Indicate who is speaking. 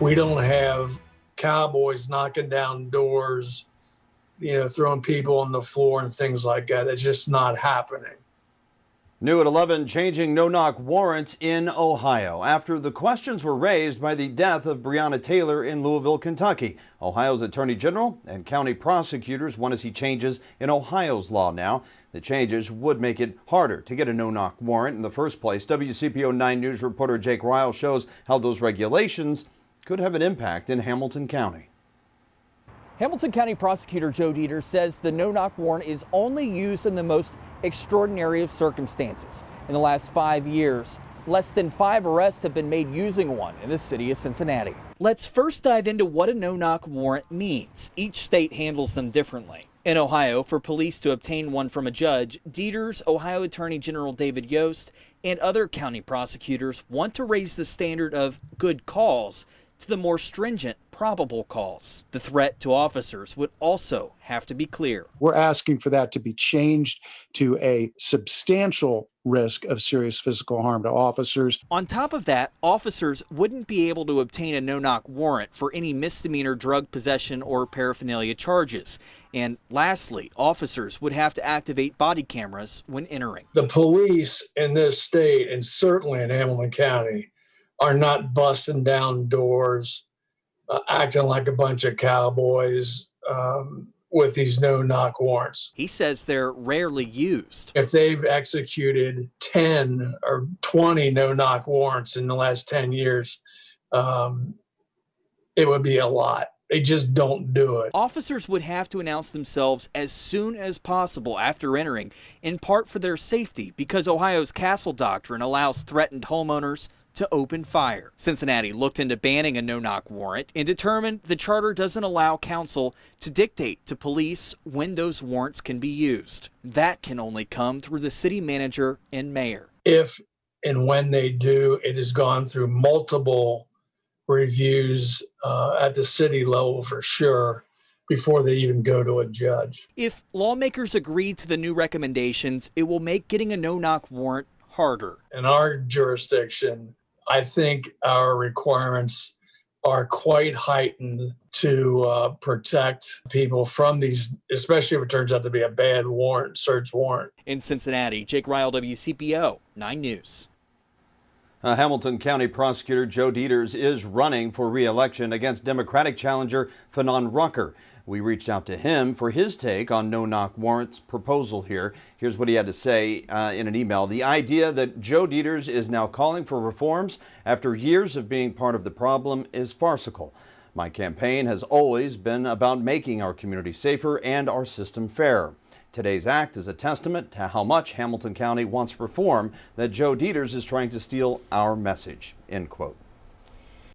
Speaker 1: We don't have cowboys knocking down doors, throwing people on the floor and things like that. It's just not happening.
Speaker 2: New at 11, changing no-knock warrants in Ohio after the questions were raised by the death of Breonna Taylor in Louisville, Kentucky. Ohio's Attorney General and county prosecutors want to see changes in Ohio's law now. The changes would make it harder to get a no-knock warrant in the first place. WCPO 9 News reporter Jake Ryle shows how those regulations could have an impact in Hamilton County.
Speaker 3: Hamilton County Prosecutor Joe Deters says the no-knock warrant is only used in the most extraordinary of circumstances. In the last 5 years, less than 5 arrests have been made using one in the city of Cincinnati. Let's first dive into what a no-knock warrant means. Each state handles them differently. In Ohio, for police to obtain one from a judge, Deters, Ohio Attorney General Dave Yost, and other county prosecutors want to raise the standard of good cause to the more stringent probable cause. The threat to officers would also have to be clear.
Speaker 4: We're asking for that to be changed to a substantial risk of serious physical harm to officers.
Speaker 3: On top of that, officers wouldn't be able to obtain a no-knock warrant for any misdemeanor drug possession or paraphernalia charges. And lastly, officers would have to activate body cameras when entering.
Speaker 1: The police in this state, and certainly in Hamilton County, are not busting down doors, acting like a bunch of cowboys with these no-knock warrants.
Speaker 3: He says they're rarely used.
Speaker 1: If they've executed 10 or 20 no-knock warrants in the last 10 years, it would be a lot. They just don't do it.
Speaker 3: Officers would have to announce themselves as soon as possible after entering, in part for their safety, because Ohio's Castle Doctrine allows threatened homeowners to open fire. Cincinnati looked into banning a no-knock warrant and determined the charter doesn't allow council to dictate to police when those warrants can be used. That can only come through the city manager and mayor.
Speaker 1: If and when they do, it has gone through multiple reviews at the city level for sure before they even go to a judge.
Speaker 3: If lawmakers agree to the new recommendations, it will make getting a no-knock warrant harder.
Speaker 1: In our jurisdiction, I think our requirements are quite heightened to protect people from these, especially if it turns out to be a bad warrant, search warrant.
Speaker 3: In Cincinnati, Jake Ryle, WCPO 9 News.
Speaker 2: Hamilton County Prosecutor Joe Deters is running for re-election against Democratic challenger Fanon Rucker. We reached out to him for his take on no-knock warrants proposal here. Here's what he had to say in an email. The idea that Joe Deters is now calling for reforms after years of being part of the problem is farcical. My campaign has always been about making our community safer and our system fairer. Today's act is a testament to how much Hamilton County wants reform, that Joe Deters is trying to steal our message, end quote.